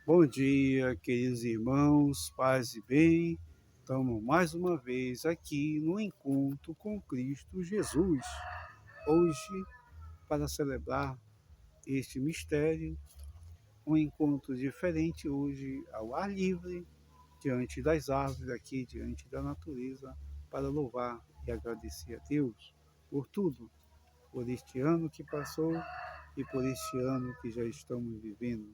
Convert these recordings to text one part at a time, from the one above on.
Bom dia, queridos irmãos, paz e bem. Estamos mais uma vez aqui no encontro com Cristo Jesus. Hoje, para celebrar este mistério, um encontro diferente hoje ao ar livre, diante das árvores, aqui diante da natureza, para louvar e agradecer a Deus por tudo, por este ano que passou e por este ano que já estamos vivendo,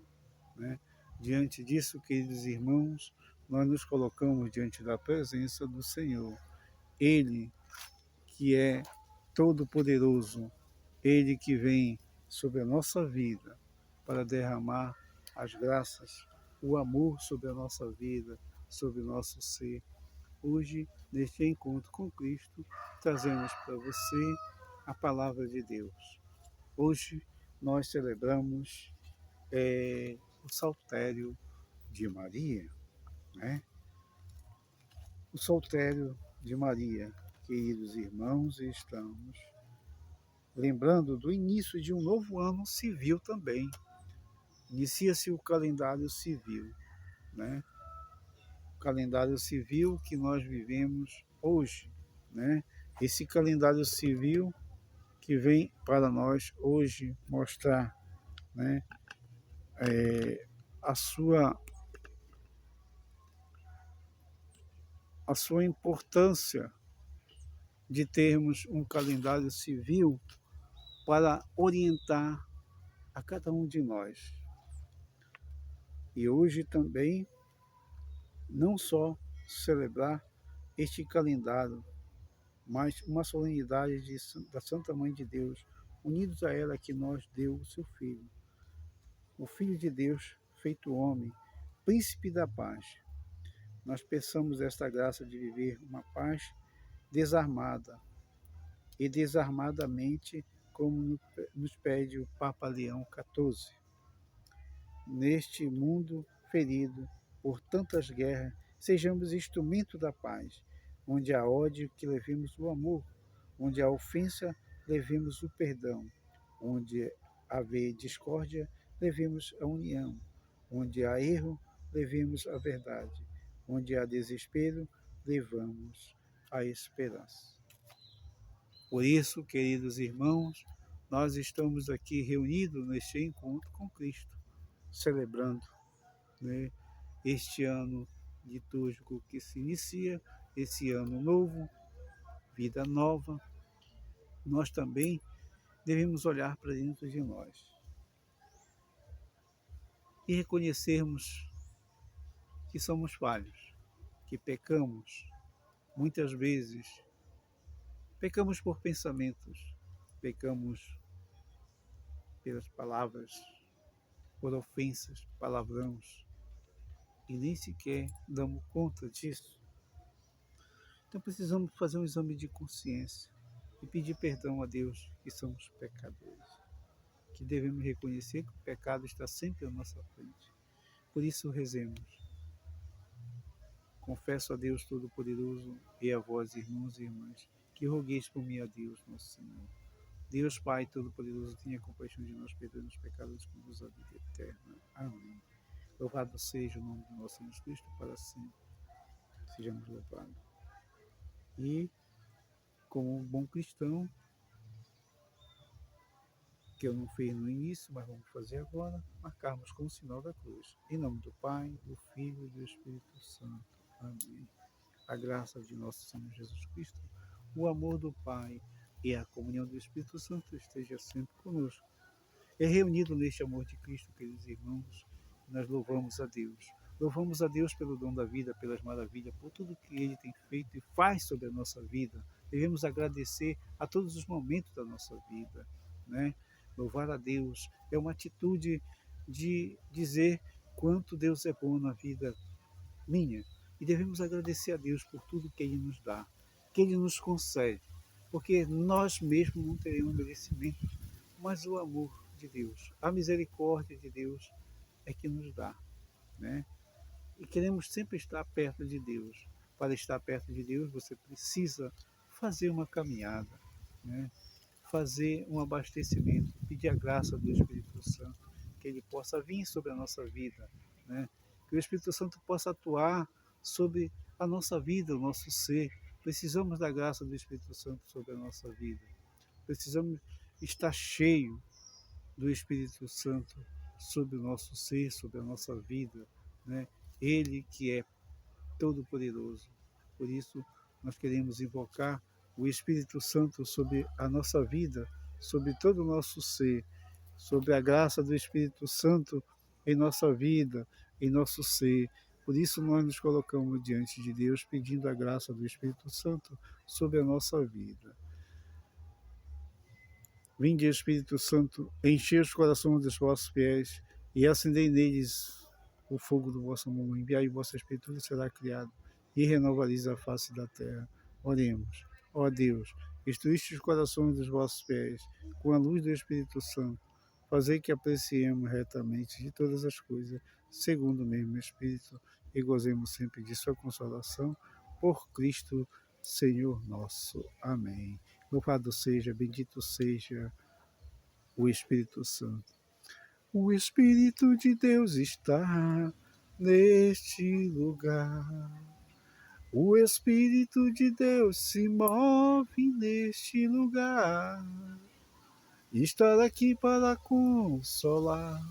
né? Diante disso, queridos irmãos, nós nos colocamos diante da presença do Senhor. Ele que é todo-poderoso, Ele que vem sobre a nossa vida para derramar as graças, o amor sobre a nossa vida, sobre o nosso ser. Hoje, neste encontro com Cristo, trazemos para você a palavra de Deus. Hoje nós celebramos o saltério de Maria, né? O saltério de Maria, queridos irmãos, estamos lembrando do início de um novo ano civil também. Inicia-se o calendário civil, né? O calendário civil que nós vivemos hoje, né? Esse calendário civil que vem para nós hoje mostrar, né, a sua a sua importância de termos um calendário civil para orientar a cada um de nós. E hoje também, não só celebrar este calendário, mas uma solenidade da Santa Mãe de Deus, unidos a ela que nos deu o seu Filho, o Filho de Deus feito homem, príncipe da paz. Nós peçamos esta graça de viver uma paz desarmada e desarmadamente, como nos pede o Papa Leão XIV. Neste mundo ferido por tantas guerras, sejamos instrumento da paz, onde há ódio que levemos o amor, onde há ofensa levemos o perdão, onde haver discórdia levemos a união, onde há erro levemos a verdade, onde há desespero levamos a esperança. Por isso, queridos irmãos, nós estamos aqui reunidos neste encontro com Cristo, celebrando, né, este ano litúrgico que se inicia, esse ano novo, vida nova. Nós também devemos olhar para dentro de nós e reconhecermos que somos falhos, que pecamos. Muitas vezes pecamos por pensamentos, pecamos pelas palavras, por ofensas, palavrões, e nem sequer damos conta disso. Então precisamos fazer um exame de consciência e pedir perdão a Deus que somos pecadores, que devemos reconhecer que o pecado está sempre à nossa frente. Por isso rezemos. Confesso a Deus Todo-Poderoso e a vós, irmãos e irmãs, que rogueis por mim a Deus, nosso Senhor. Deus Pai Todo-Poderoso, tenha compaixão de nós, perdoe os pecados e conduz a vida eterna. Amém. Louvado seja o nome do nosso Senhor Jesus Cristo para sempre. Sejamos louvados. E, como um bom cristão, que eu não fiz no início, mas vamos fazer agora, marcarmos com o sinal da cruz. Em nome do Pai, do Filho e do Espírito Santo. Amém. A graça de nosso Senhor Jesus Cristo, o amor do Pai e a comunhão do Espírito Santo esteja sempre conosco. É reunido neste amor de Cristo, queridos irmãos, nós louvamos a Deus. Louvamos a Deus pelo dom da vida, pelas maravilhas, por tudo que Ele tem feito e faz sobre a nossa vida. Devemos agradecer a todos os momentos da nossa vida, né? Louvar a Deus é uma atitude de dizer quanto Deus é bom na vida minha. E devemos agradecer a Deus por tudo que Ele nos dá, que Ele nos concede, porque nós mesmos não teremos merecimento, mas o amor de Deus, a misericórdia de Deus é que nos dá, né? E queremos sempre estar perto de Deus. Para estar perto de Deus, você precisa fazer uma caminhada, né? Fazer um abastecimento, pedir a graça do Espírito Santo, que Ele possa vir sobre a nossa vida, né? Que o Espírito Santo possa atuar sobre a nossa vida, o nosso ser. Precisamos da graça do Espírito Santo sobre a nossa vida. Precisamos estar cheio do Espírito Santo sobre o nosso ser, sobre a nossa vida, né? Ele que é todo-poderoso. Por isso, nós queremos invocar o Espírito Santo sobre a nossa vida, sobre todo o nosso ser, sobre a graça do Espírito Santo em nossa vida, em nosso ser. Por isso, nós nos colocamos diante de Deus pedindo a graça do Espírito Santo sobre a nossa vida. Vinde, Espírito Santo, enchei os corações dos vossos fiéis e acendei neles o fogo do vosso amor. Enviai o vosso Espírito, tudo será criado e renovareis a face da terra. Oremos. Ó Deus, instruíste os corações dos vossos fiéis com a luz do Espírito Santo. Fazei que apreciemos retamente de todas as coisas, segundo o mesmo Espírito, e gozemos sempre de sua consolação. Por Cristo, Senhor nosso. Amém. Louvado seja, bendito seja o Espírito Santo. O Espírito de Deus está neste lugar. O Espírito de Deus se move neste lugar. Está aqui para consolar.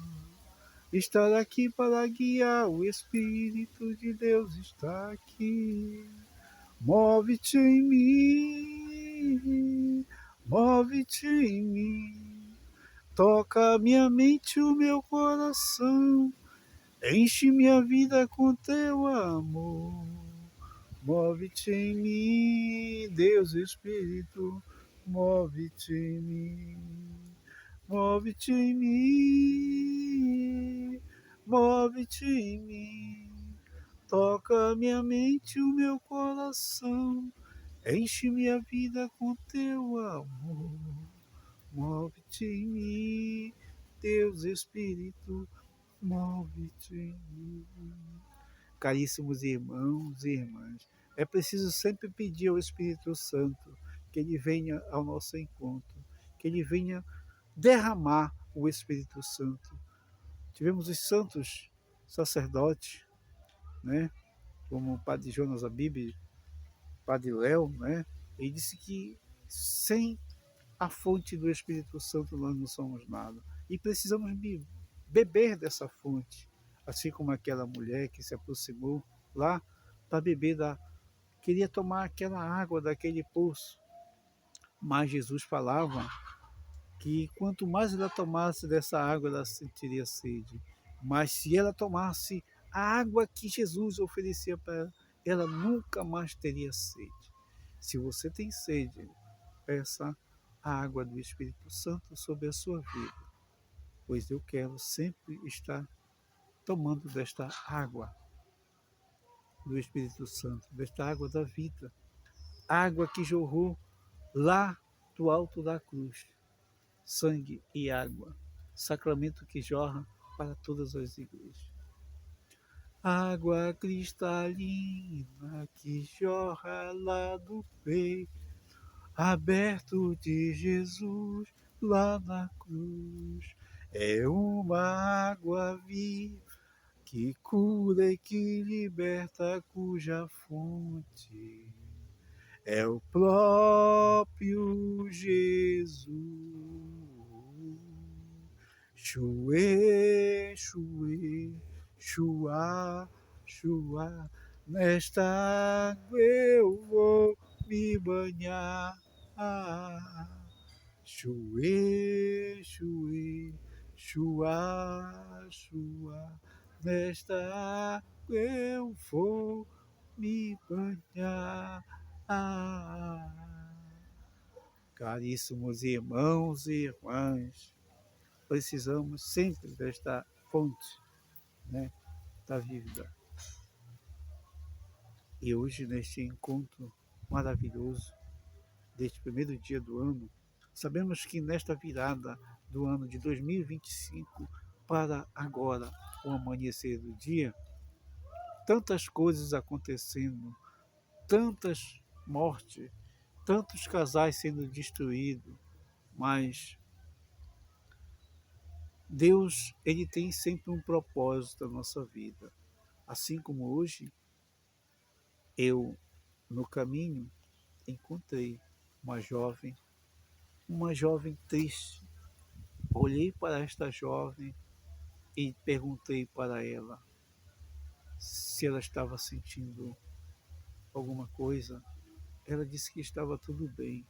Está aqui para guiar. O Espírito de Deus está aqui. Move-te em mim, move-te em mim, toca minha mente e o meu coração, enche minha vida com teu amor. Move-te em mim, Deus Espírito, move-te em mim, move-te em mim, move-te em mim. Toca minha mente e o meu coração, enche minha vida com teu amor. Move-te em mim, Deus Espírito, move-te em mim. Caríssimos irmãos e irmãs, é preciso sempre pedir ao Espírito Santo que ele venha ao nosso encontro, que ele venha derramar o Espírito Santo. Tivemos os santos sacerdotes, né? Como o padre Jonas Abib, padre Léo, né? Ele disse que sem a fonte do Espírito Santo nós não somos nada. E precisamos beber dessa fonte, assim como aquela mulher que se aproximou lá para beber queria tomar aquela água daquele poço. Mas Jesus falava que quanto mais ela tomasse dessa água, ela sentiria sede. Mas se ela tomasse a água que Jesus oferecia para ela, ela nunca mais teria sede. Se você tem sede, peça a água do Espírito Santo sobre a sua vida, pois eu quero sempre estar tomando desta água do Espírito Santo, desta água da vida, água que jorrou lá do alto da cruz, sangue e água, sacramento que jorra para todas as igrejas. Água cristalina que jorra lá do peito aberto de Jesus lá na cruz. É uma água viva que cura e que liberta, cuja fonte é o próprio Jesus. Chuê, chuê, chuá, chuá, nesta água eu vou me banhar. Chuê, chuê, chuá, chuá, nesta água eu vou me banhar. Caríssimos irmãos e irmãs, precisamos sempre desta fonte, né, da vida. E hoje, neste encontro maravilhoso, deste primeiro dia do ano, sabemos que nesta virada do ano de 2025 para agora, o amanhecer do dia, tantas coisas acontecendo, tantas mortes, tantos casais sendo destruídos, mas Deus, ele tem sempre um propósito na nossa vida. Assim como hoje, eu, no caminho, encontrei uma jovem triste. Olhei para esta jovem e perguntei para ela se ela estava sentindo alguma coisa. Ela disse que estava tudo bem,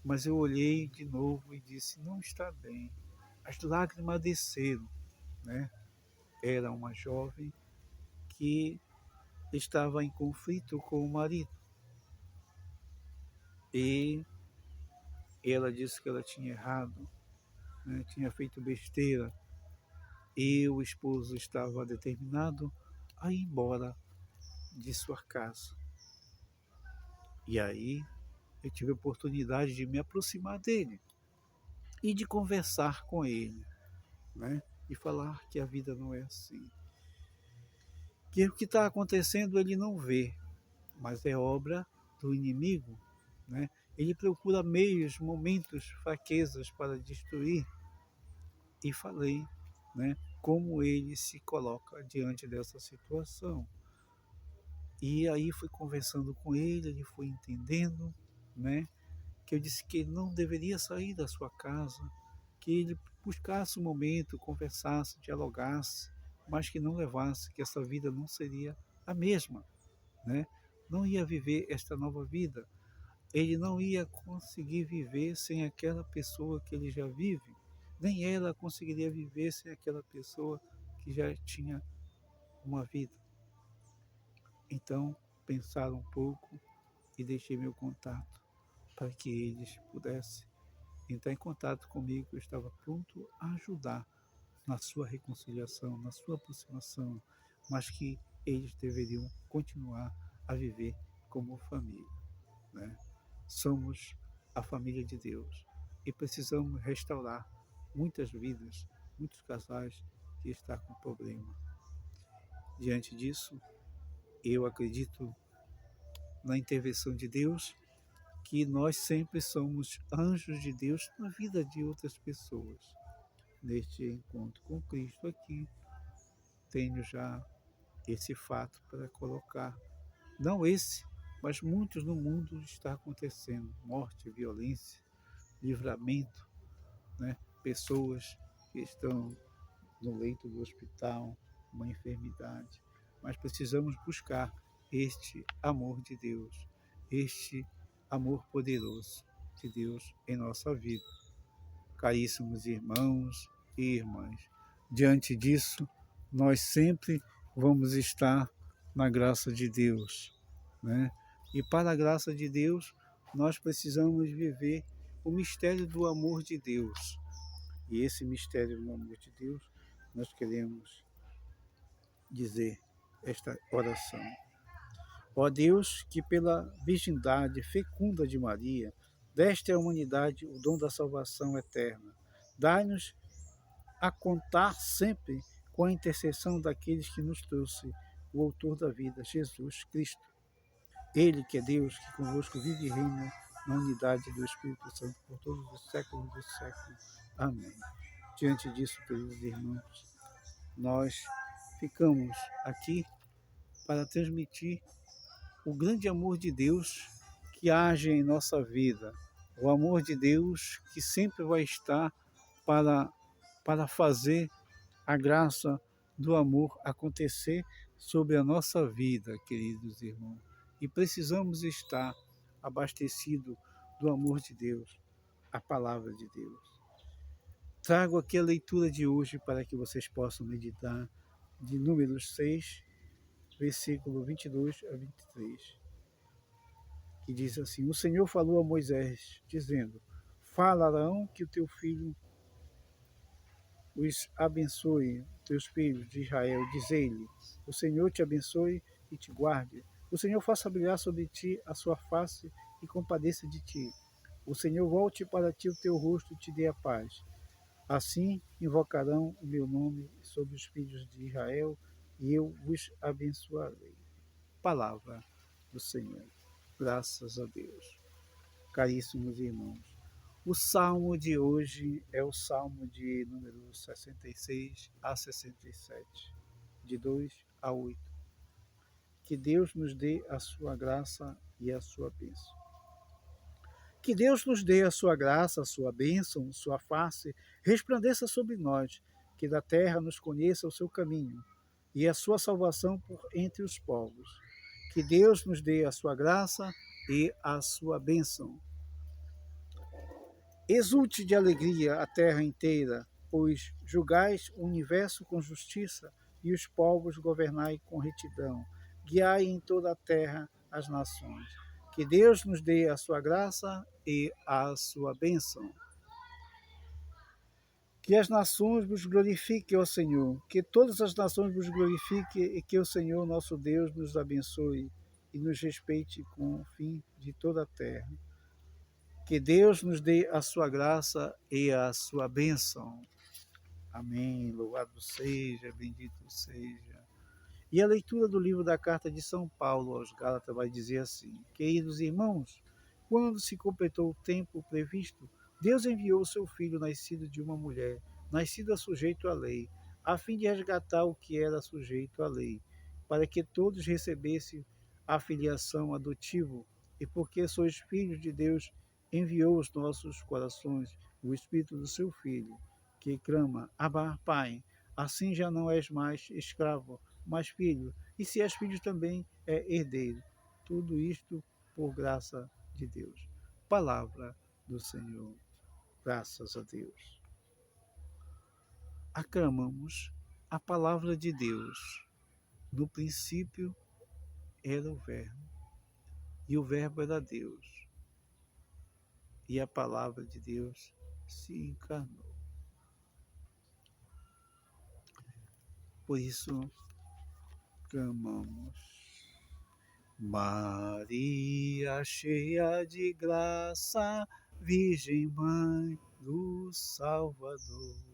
mas eu olhei de novo e disse: não está bem. As lágrimas desceram, né? Era uma jovem que estava em conflito com o marido e ela disse que ela tinha errado, né? Tinha feito besteira e o esposo estava determinado a ir embora de sua casa. E aí eu tive a oportunidade de me aproximar dele e de conversar com ele, né? E falar que a vida não é assim. Que o que está acontecendo ele não vê, mas é obra do inimigo, né? Ele procura meios, momentos, fraquezas para destruir. E falei, né? Como ele se coloca diante dessa situação. E aí fui conversando com ele foi entendendo, né? Que eu disse que ele não deveria sair da sua casa, que ele buscasse um momento, conversasse, dialogasse, mas que não levasse, que essa vida não seria a mesma, né? Não ia viver esta nova vida. Ele não ia conseguir viver sem aquela pessoa que ele já vive, nem ela conseguiria viver sem aquela pessoa que já tinha uma vida. Então, pensaram um pouco e deixei meu contato para que eles pudessem entrar em contato comigo. Eu estava pronto a ajudar na sua reconciliação, na sua aproximação, mas que eles deveriam continuar a viver como família, né? Somos a família de Deus e precisamos restaurar muitas vidas, muitos casais que estão com problema. Diante disso, eu acredito na intervenção de Deus, que nós sempre somos anjos de Deus na vida de outras pessoas. Neste encontro com Cristo aqui, tenho já esse fato para colocar. Não esse, mas muitos no mundo está acontecendo. Morte, violência, livramento, né? Pessoas que estão no leito do hospital, uma enfermidade. Mas precisamos buscar este amor de Deus, este amor poderoso de Deus em nossa vida. Caríssimos irmãos e irmãs, diante disso, nós sempre vamos estar na graça de Deus, né? E para a graça de Deus, nós precisamos viver o mistério do amor de Deus. E esse mistério do amor de Deus, nós queremos dizer esta oração. Ó Deus, que pela virgindade fecunda de Maria, deste à humanidade o dom da salvação eterna, dai-nos a contar sempre com a intercessão daqueles que nos trouxe o autor da vida, Jesus Cristo. Ele que é Deus, que convosco vive e reina na unidade do Espírito Santo por todos os séculos dos séculos. Amém. Diante disso, queridos irmãos, nós ficamos aqui para transmitir o grande amor de Deus que age em nossa vida, o amor de Deus que sempre vai estar para fazer a graça do amor acontecer sobre a nossa vida, queridos irmãos. E precisamos estar abastecidos do amor de Deus, a palavra de Deus. Trago aqui a leitura de hoje para que vocês possam meditar, de Números 6, versículo 22 a 23, que diz assim: O Senhor falou a Moisés, dizendo: Fala, Arão, que o teu filho os abençoe, teus filhos de Israel, diz-lhe: O Senhor te abençoe e te guarde. O Senhor faça brilhar sobre ti a sua face e compadeça de ti. O Senhor volte para ti o teu rosto e te dê a paz. Assim invocarão o meu nome sobre os filhos de Israel e eu vos abençoarei. Palavra do Senhor. Graças a Deus. Caríssimos irmãos, O salmo de hoje é o salmo de número 66 a 67, de 2 a 8. Que Deus nos dê a sua graça e a sua bênção. Que Deus nos dê a sua graça, a sua bênção, sua face, resplandeça sobre nós, que da terra nos conheça o seu caminho e a sua salvação por entre os povos. Que Deus nos dê a sua graça e a sua bênção. Exulte de alegria a terra inteira, pois julgais o universo com justiça e os povos governai com retidão. Guiai em toda a terra as nações. Que Deus nos dê a sua graça e a sua bênção. Que as nações vos glorifiquem, ó Senhor. Que todas as nações vos glorifiquem e que o Senhor, nosso Deus, nos abençoe e nos respeite com o fim de toda a terra. Que Deus nos dê a sua graça e a sua bênção. Amém. Louvado seja, bendito seja. E a leitura do livro da carta de São Paulo aos Gálatas vai dizer assim: queridos irmãos, quando se completou o tempo previsto, Deus enviou o seu Filho nascido de uma mulher, nascido sujeito à lei, a fim de resgatar o que era sujeito à lei, para que todos recebessem a filiação adotiva, e porque sois filhos de Deus, enviou aos nossos corações o Espírito do seu Filho, que clama: Abba, Pai. Assim já não és mais escravo, mas filho, e se és filho também é herdeiro. Tudo isto por graça de Deus. Palavra do Senhor. Graças a Deus. Aclamamos a palavra de Deus. No princípio era o Verbo, e o Verbo era Deus. E a palavra de Deus se encarnou. Por isso, clamamos. Maria, cheia de graça, Virgem Mãe do Salvador,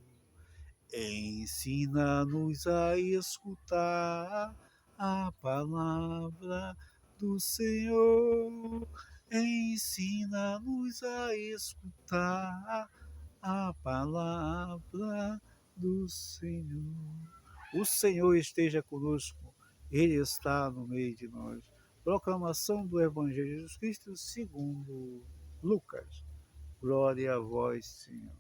ensina-nos a escutar a palavra do Senhor. Ensina-nos a escutar a palavra do Senhor. O Senhor esteja conosco, Ele está no meio de nós. Proclamação do Evangelho de Jesus Cristo segundo Lucas. Glória a vós, Senhor.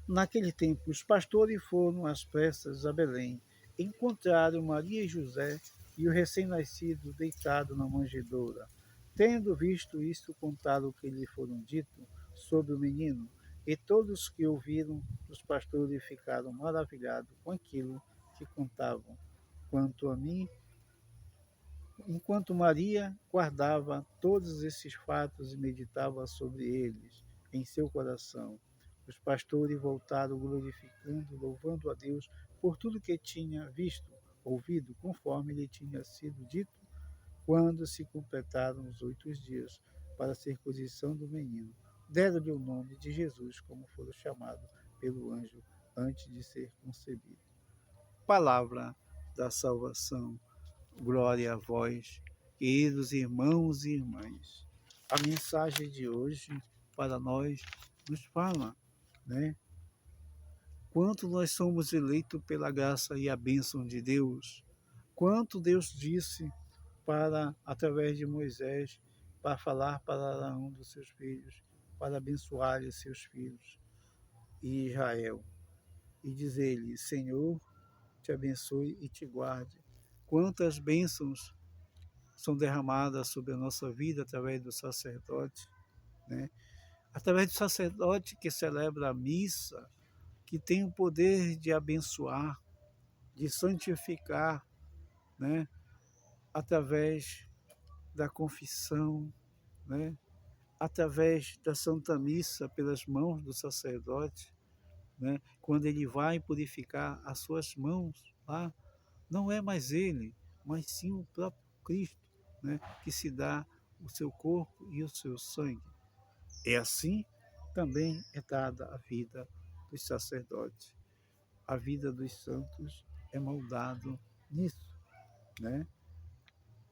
Naquele tempo, os pastores foram às pressas a Belém. Encontraram Maria e José e o recém-nascido deitado na manjedoura. Tendo visto isto, contaram o que lhe foram dito sobre o menino. E todos que ouviram os pastores ficaram maravilhados com aquilo que contavam. Quanto a mim, enquanto Maria guardava todos esses fatos e meditava sobre eles em seu coração, os pastores voltaram glorificando, louvando a Deus por tudo que tinha visto, ouvido, conforme lhe tinha sido dito, quando se completaram os 8 dias para a circuncisão do menino. Deram-lhe o nome de Jesus, como foi chamado pelo anjo antes de ser concebido. Palavra da salvação. Glória a vós, queridos irmãos e irmãs. A mensagem de hoje para nós nos fala, né? Quanto nós somos eleitos pela graça e a bênção de Deus. Quanto Deus disse para, através de Moisés, para falar para Arão dos seus filhos, para abençoar os seus filhos e Israel. E dizer-lhe: Senhor, te abençoe e te guarde. Quantas bênçãos são derramadas sobre a nossa vida através do sacerdote, né? Através do sacerdote que celebra a missa, que tem o poder de abençoar, de santificar, né? Através da confissão, né? Através da Santa Missa pelas mãos do sacerdote, né? Quando ele vai purificar as suas mãos lá, não é mais ele, mas sim o próprio Cristo, né? Que se dá o seu corpo e o seu sangue. É assim também é dada a vida dos sacerdotes. A vida dos santos é moldado nisso, né?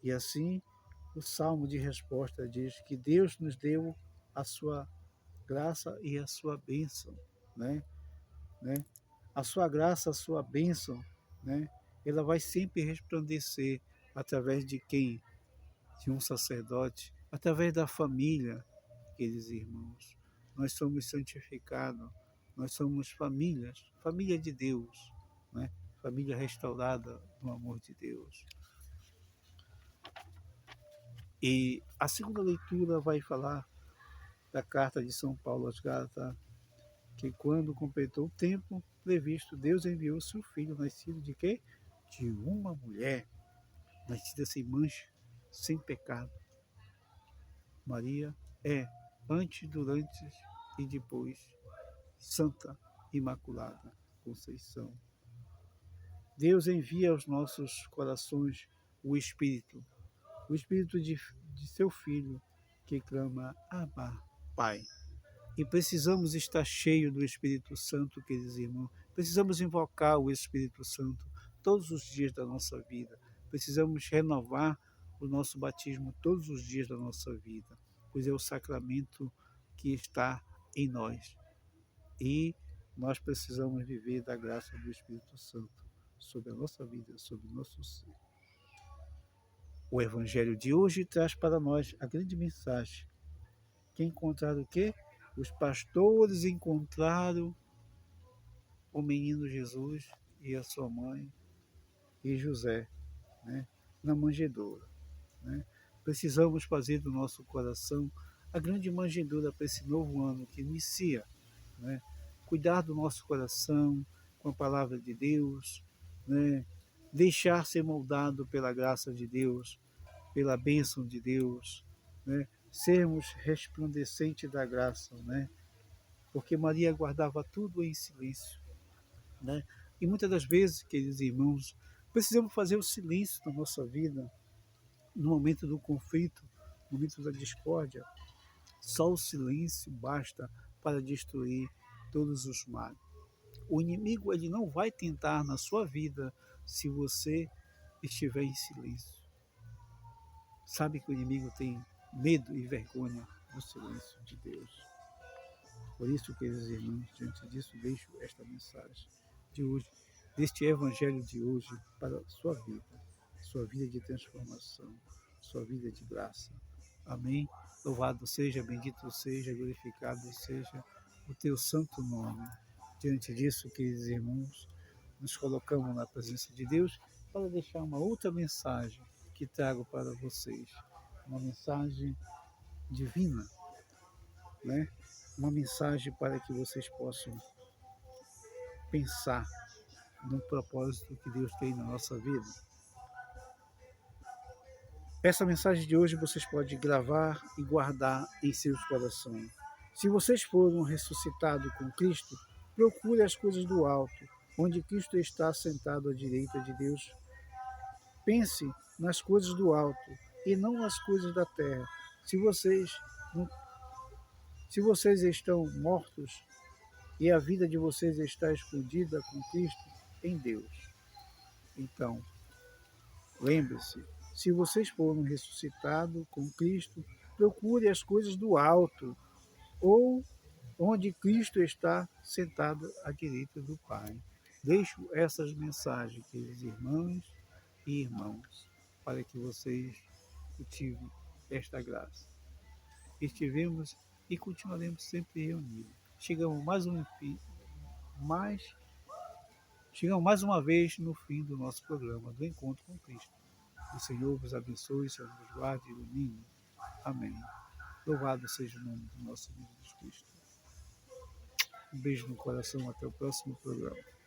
E assim o salmo de resposta diz que Deus nos deu a sua graça e a sua bênção, né? né? A sua graça, a sua bênção, né? Ela vai sempre resplandecer através de quem? De um sacerdote, através da família, queridos irmãos. Nós somos santificados, nós somos famílias, família de Deus, né? Família restaurada no amor de Deus. E a segunda leitura vai falar da carta de São Paulo aos Gálatas, que quando completou o tempo previsto, Deus enviou seu filho, nascido de quê? De uma mulher, nascida sem mancha, sem pecado. Maria é antes, durante e depois Santa Imaculada Conceição. Deus envia aos nossos corações o Espírito de seu Filho, que clama, Abba, Pai. E precisamos estar cheios do Espírito Santo, queridos irmãos. Precisamos invocar o Espírito Santo todos os dias da nossa vida. Precisamos renovar o nosso batismo todos os dias da nossa vida, pois é o sacramento que está em nós. E nós precisamos viver da graça do Espírito Santo sobre a nossa vida, sobre o nosso ser. O Evangelho de hoje traz para nós a grande mensagem. Que encontraram o quê? Os pastores encontraram o menino Jesus e a sua mãe e José, né, na manjedoura. Né? Precisamos fazer do nosso coração a grande manjedoura para esse novo ano que inicia. Né? Cuidar do nosso coração com a palavra de Deus, né? Deixar ser moldado pela graça de Deus, pela bênção de Deus, né? Sermos resplandecentes da graça, né? Porque Maria guardava tudo em silêncio, né? E muitas das vezes, queridos irmãos, precisamos fazer o silêncio na nossa vida, no momento do conflito, no momento da discórdia. Só o silêncio basta para destruir todos os males. O inimigo ele não vai tentar na sua vida se você estiver em silêncio. Sabe que o inimigo tem medo e vergonha do silêncio de Deus. Por isso, queridos irmãos, diante disso, deixo esta mensagem de hoje, deste evangelho de hoje para a sua vida de transformação, sua vida de graça. Amém? Louvado seja, bendito seja, glorificado seja o teu santo nome. Diante disso, queridos irmãos, nos colocamos na presença de Deus para deixar uma outra mensagem que trago para vocês. Uma mensagem divina, né? Uma mensagem para que vocês possam pensar no propósito que Deus tem na nossa vida. Essa mensagem de hoje vocês podem gravar e guardar em seus corações. Se vocês foram ressuscitados com Cristo, procure as coisas do alto, onde Cristo está sentado à direita de Deus. Pense nas coisas do alto e não nas coisas da terra. Se vocês estão mortos e a vida de vocês está escondida com Cristo em Deus. Então, lembre-se, se vocês foram ressuscitados com Cristo, procure as coisas do alto, ou onde Cristo está sentado à direita do Pai. Deixo essas mensagens, queridos irmãos e irmãos, para que vocês cultivem esta graça. Estivemos e continuaremos sempre reunidos. Chegamos mais uma vez no fim do nosso programa do Encontro com Cristo. O Senhor vos abençoe, o Senhor vos guarde e ilumine. Amém. Louvado seja o nome do nosso Jesus Cristo. Um beijo no coração, até o próximo programa.